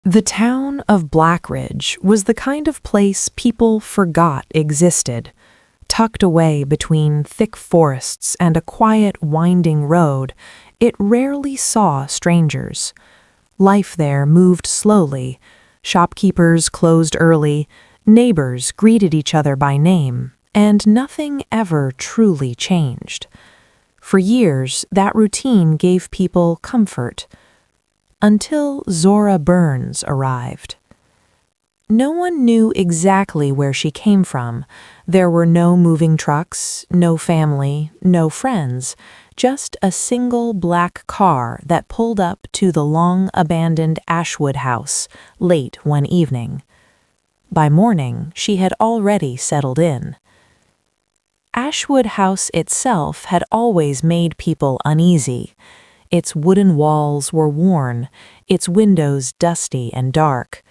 The town of Blackridge was the kind of place people forgot existed. Tucked away between thick forests and a quiet, winding road, it rarely saw strangers. Life there moved slowly. Shopkeepers closed early, neighbors greeted each other by name, and nothing ever truly changed. For years, that routine gave people comfort. Until Zora Burns arrived. No one knew exactly where she came from. There were no moving trucks, no family, no friends, just a single black car that pulled up to the long-abandoned Ashwood House late one evening. By morning, she had already settled in. Ashwood House itself had always made people uneasy. Its wooden walls were worn, its windows dusty and dark.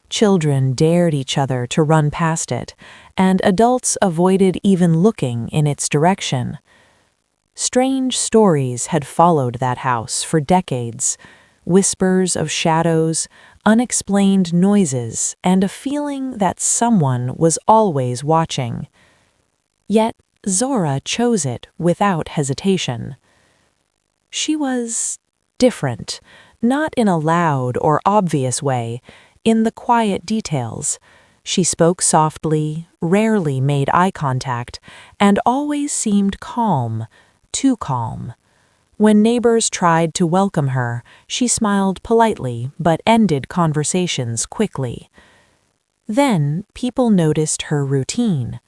Children dared each other to run past it, and adults avoided even looking in its direction. Strange stories had followed that house for decades. Whispers of shadows, unexplained noises, and a feeling that someone was always watching. Yet Zora chose it without hesitation. She was different, not in a loud or obvious way, in the quiet details. She spoke softly, rarely made eye contact, and always seemed calm, too calm. When neighbors tried to welcome her, she smiled politely but ended conversations quickly. Then people noticed her routine.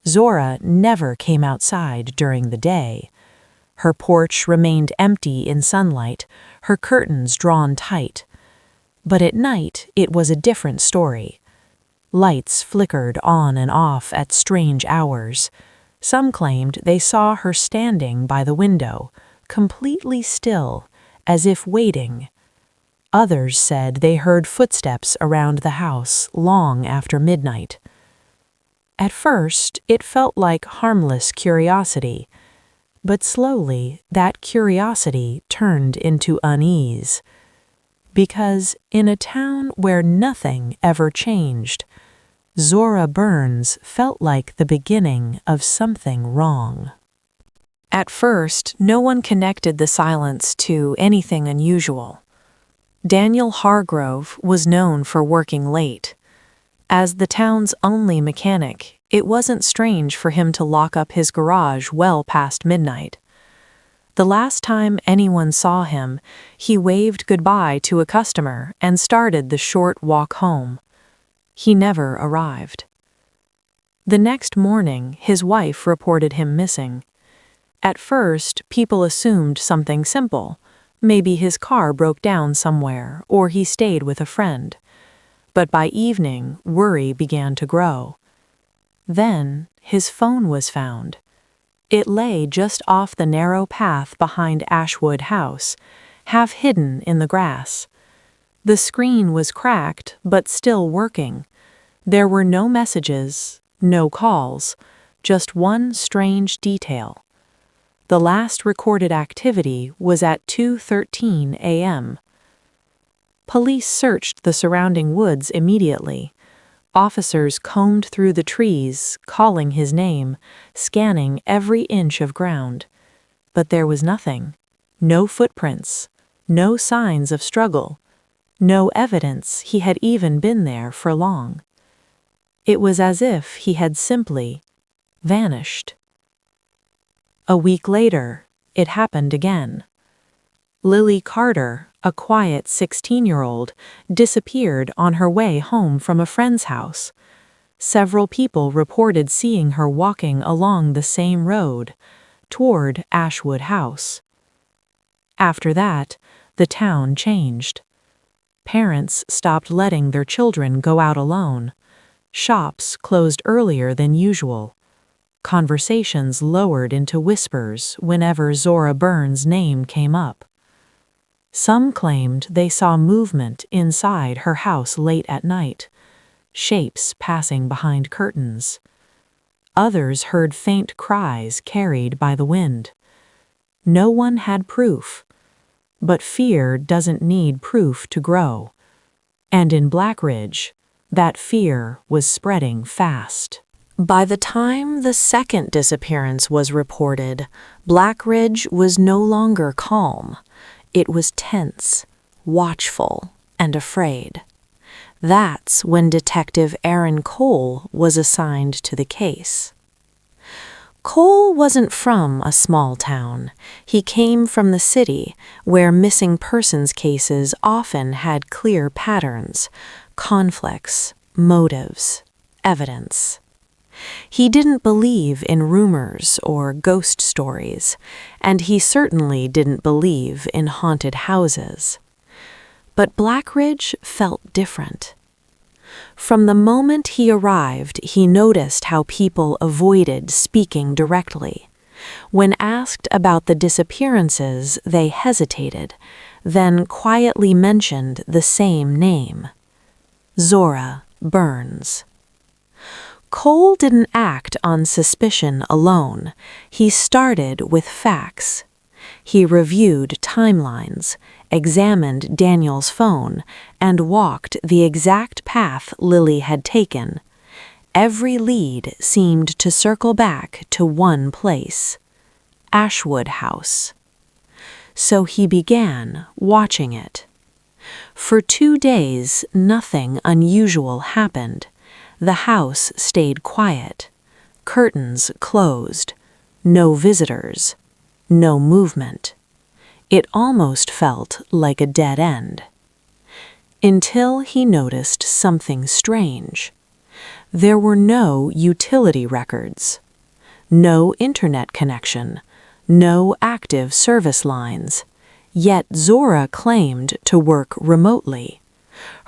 Zora never came outside during the day. Her porch remained empty in sunlight, her curtains drawn tight. But at night, it was a different story. Lights flickered on and off at strange hours. Some claimed they saw her standing by the window, completely still, as if waiting. Others said they heard footsteps around the house long after midnight. At first, it felt like harmless curiosity. But slowly, that curiosity turned into unease. Because in a town where nothing ever changed, Zora Burns felt like the beginning of something wrong. At first, no one connected the silence to anything unusual. Daniel Hargrove was known for working late. As the town's only mechanic, it wasn't strange for him to lock up his garage well past midnight. The last time anyone saw him, he waved goodbye to a customer and started the short walk home. He never arrived. The next morning, his wife reported him missing. At first, people assumed something simple. Maybe his car broke down somewhere, or he stayed with a friend. But by evening, worry began to grow. Then, his phone was found. It lay just off the narrow path behind Ashwood House, half hidden in the grass. The screen was cracked, but still working. There were no messages, no calls, just one strange detail. The last recorded activity was at 2:13 a.m. Police searched the surrounding woods immediately. Officers combed through the trees, calling his name, scanning every inch of ground. But there was nothing. No footprints, no signs of struggle, no evidence he had even been there for long. It was as if he had simply vanished. A week later, it happened again. Lily Carter, a quiet 16-year-old, disappeared on her way home from a friend's house. Several people reported seeing her walking along the same road, toward Ashwood House. After that, the town changed. Parents stopped letting their children go out alone. Shops closed earlier than usual. Conversations lowered into whispers whenever Zora Burns' name came up. Some claimed they saw movement inside her house late at night, shapes passing behind curtains. Others heard faint cries carried by the wind. No one had proof, but fear doesn't need proof to grow. And in Blackridge, that fear was spreading fast. By the time the second disappearance was reported, Blackridge was no longer calm. It was tense, watchful, and afraid. That's when Detective Aaron Cole was assigned to the case. Cole wasn't from a small town. He came from the city, where missing persons cases often had clear patterns, conflicts, motives, evidence. He didn't believe in rumors or ghost stories, and he certainly didn't believe in haunted houses. But Blackridge felt different. From the moment he arrived, he noticed how people avoided speaking directly. When asked about the disappearances, they hesitated, then quietly mentioned the same name: Zora Burns. Cole didn't act on suspicion alone. He started with facts. He reviewed timelines, examined Daniel's phone, and walked the exact path Lily had taken. Every lead seemed to circle back to one place: Ashwood House. So he began watching it. For 2 days, nothing unusual happened. The house stayed quiet. Curtains closed. No visitors. No movement. It almost felt like a dead end. Until he noticed something strange. There were no utility records. No internet connection. No active service lines. Yet Zora claimed to work remotely.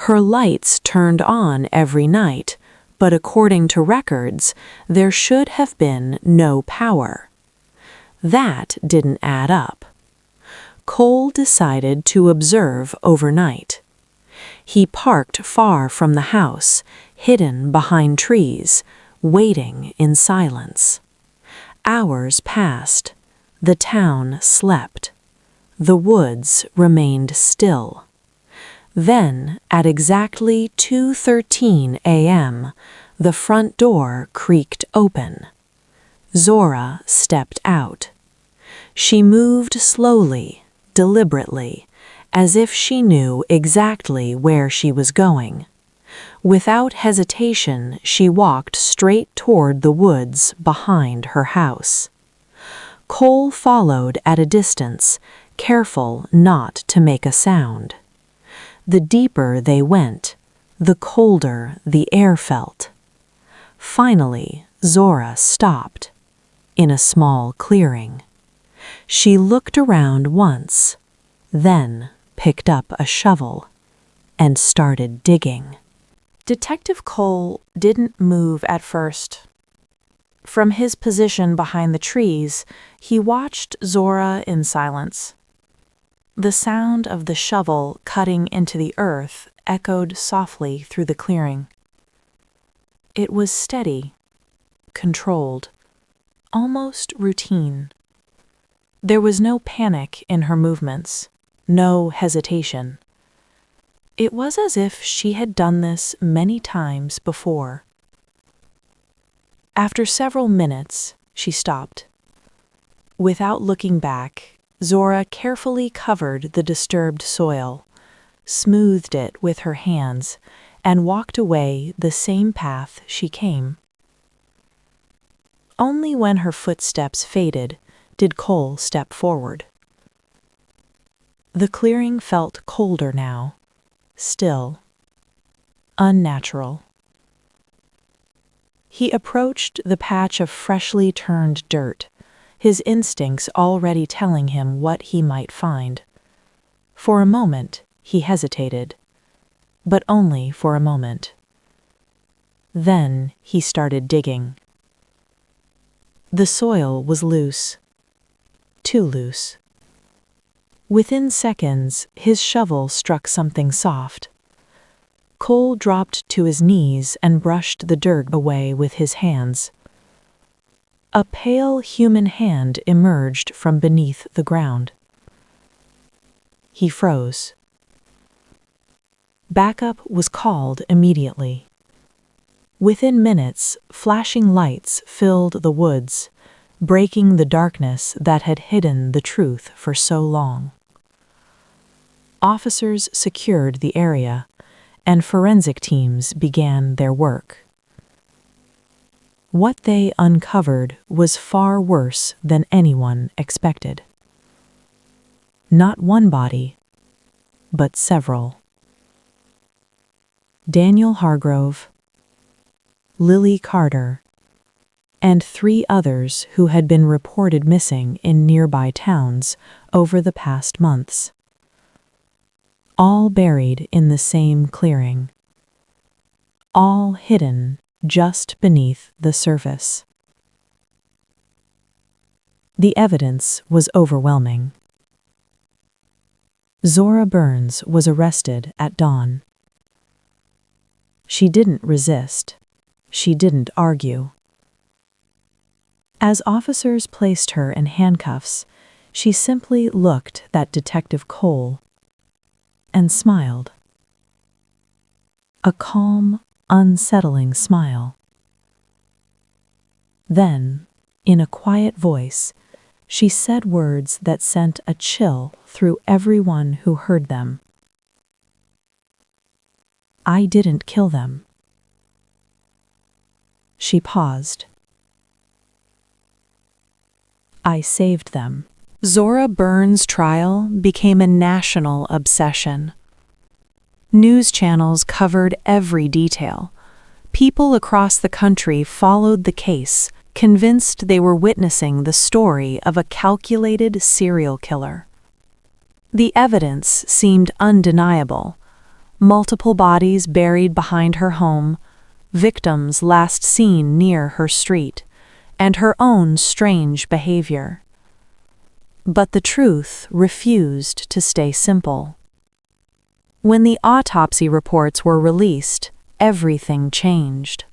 Her lights turned on every night, but according to records, there should have been no power. That didn't add up. Cole decided to observe overnight. He parked far from the house, hidden behind trees, waiting in silence. Hours passed. The town slept. The woods remained still. Then, at exactly 2:13 a.m., the front door creaked open. Zora stepped out. She moved slowly, deliberately, as if she knew exactly where she was going. Without hesitation, she walked straight toward the woods behind her house. Cole followed at a distance, careful not to make a sound. The deeper they went, the colder the air felt. Finally, Zora stopped, in a small clearing. She looked around once, then picked up a shovel and started digging. Detective Cole didn't move at first. From his position behind the trees, he watched Zora in silence. The sound of the shovel cutting into the earth echoed softly through the clearing. It was steady, controlled, almost routine. There was no panic in her movements, no hesitation. It was as if she had done this many times before. After several minutes, she stopped. Without looking back, Zora carefully covered the disturbed soil, smoothed it with her hands, and walked away the same path she came. Only when her footsteps faded did Cole step forward. The clearing felt colder now, still, unnatural. He approached the patch of freshly turned dirt, his instincts already telling him what he might find. For a moment, he hesitated, but only for a moment. Then he started digging. The soil was loose, too loose. Within seconds, his shovel struck something soft. Cole dropped to his knees and brushed the dirt away with his hands. A pale human hand emerged from beneath the ground. He froze. Backup was called immediately. Within minutes, flashing lights filled the woods, breaking the darkness that had hidden the truth for so long. Officers secured the area, and forensic teams began their work. What they uncovered was far worse than anyone expected. Not one body, but several. Daniel Hargrove, Lily Carter, and 3 others who had been reported missing in nearby towns over the past months. All buried in the same clearing. All hidden just beneath the surface. The evidence was overwhelming. Zora Burns was arrested at dawn. She didn't resist. She didn't argue. As officers placed her in handcuffs, she simply looked at Detective Cole and smiled. A calm, unsettling smile. Then, in a quiet voice, she said words that sent a chill through everyone who heard them. "I didn't kill them." She paused. "I saved them." Zora Burns' trial became a national obsession. News channels covered every detail. People across the country followed the case, convinced they were witnessing the story of a calculated serial killer. The evidence seemed undeniable. Multiple bodies buried behind her home, victims last seen near her street, and her own strange behavior. But the truth refused to stay simple. When the autopsy reports were released, everything changed.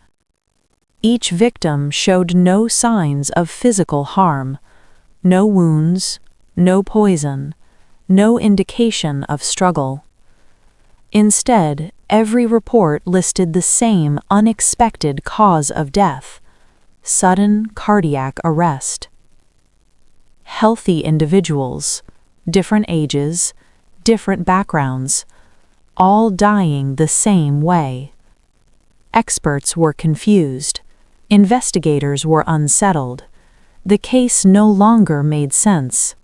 Each victim showed no signs of physical harm, no wounds, no poison, no indication of struggle. Instead, every report listed the same unexpected cause of death: sudden cardiac arrest. Healthy individuals, different ages, different backgrounds, all dying the same way. Experts were confused. Investigators were unsettled. The case no longer made sense.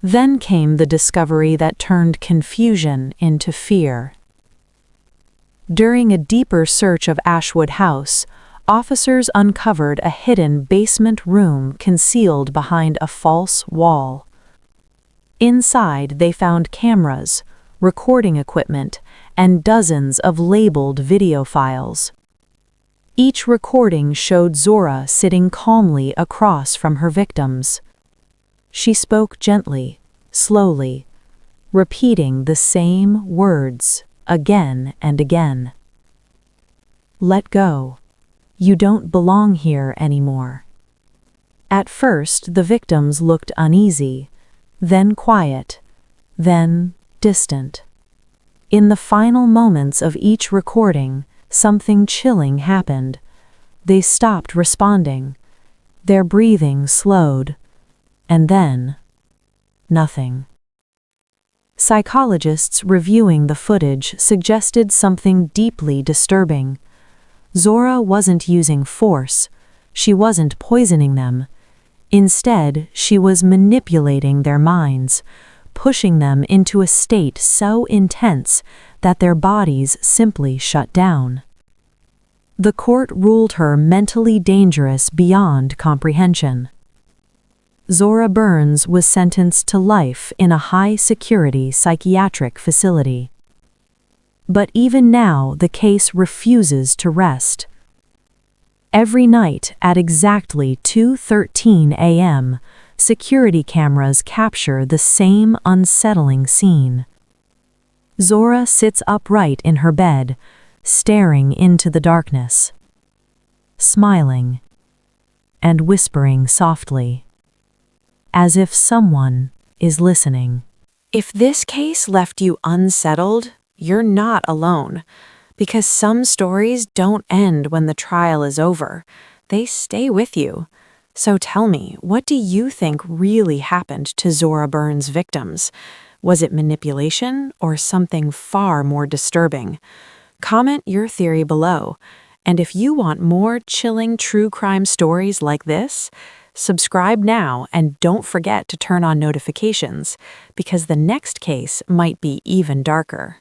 Then came the discovery that turned confusion into fear. During a deeper search of Ashwood House, officers uncovered a hidden basement room concealed behind a false wall. Inside, they found cameras, recording equipment, and dozens of labeled video files. Each recording showed Zora sitting calmly across from her victims. She spoke gently, slowly, repeating the same words again and again. "Let go. You don't belong here anymore." At first, the victims looked uneasy, then quiet, then distant. In the final moments of each recording, something chilling happened. They stopped responding. Their breathing slowed. And then, nothing. Psychologists reviewing the footage suggested something deeply disturbing. Zora wasn't using force. She wasn't poisoning them. Instead, she was manipulating their minds, pushing them into a state so intense that their bodies simply shut down. The court ruled her mentally dangerous beyond comprehension. Zora Burns was sentenced to life in a high-security psychiatric facility. But even now, the case refuses to rest. Every night at exactly 2:13 a.m., security cameras capture the same unsettling scene. Zora sits upright in her bed, staring into the darkness, smiling, and whispering softly, as if someone is listening. If this case left you unsettled, you're not alone. Because some stories don't end when the trial is over. They stay with you. So tell me, what do you think really happened to Zora Burns' victims? Was it manipulation or something far more disturbing? Comment your theory below. And if you want more chilling true crime stories like this, subscribe now and don't forget to turn on notifications, because the next case might be even darker.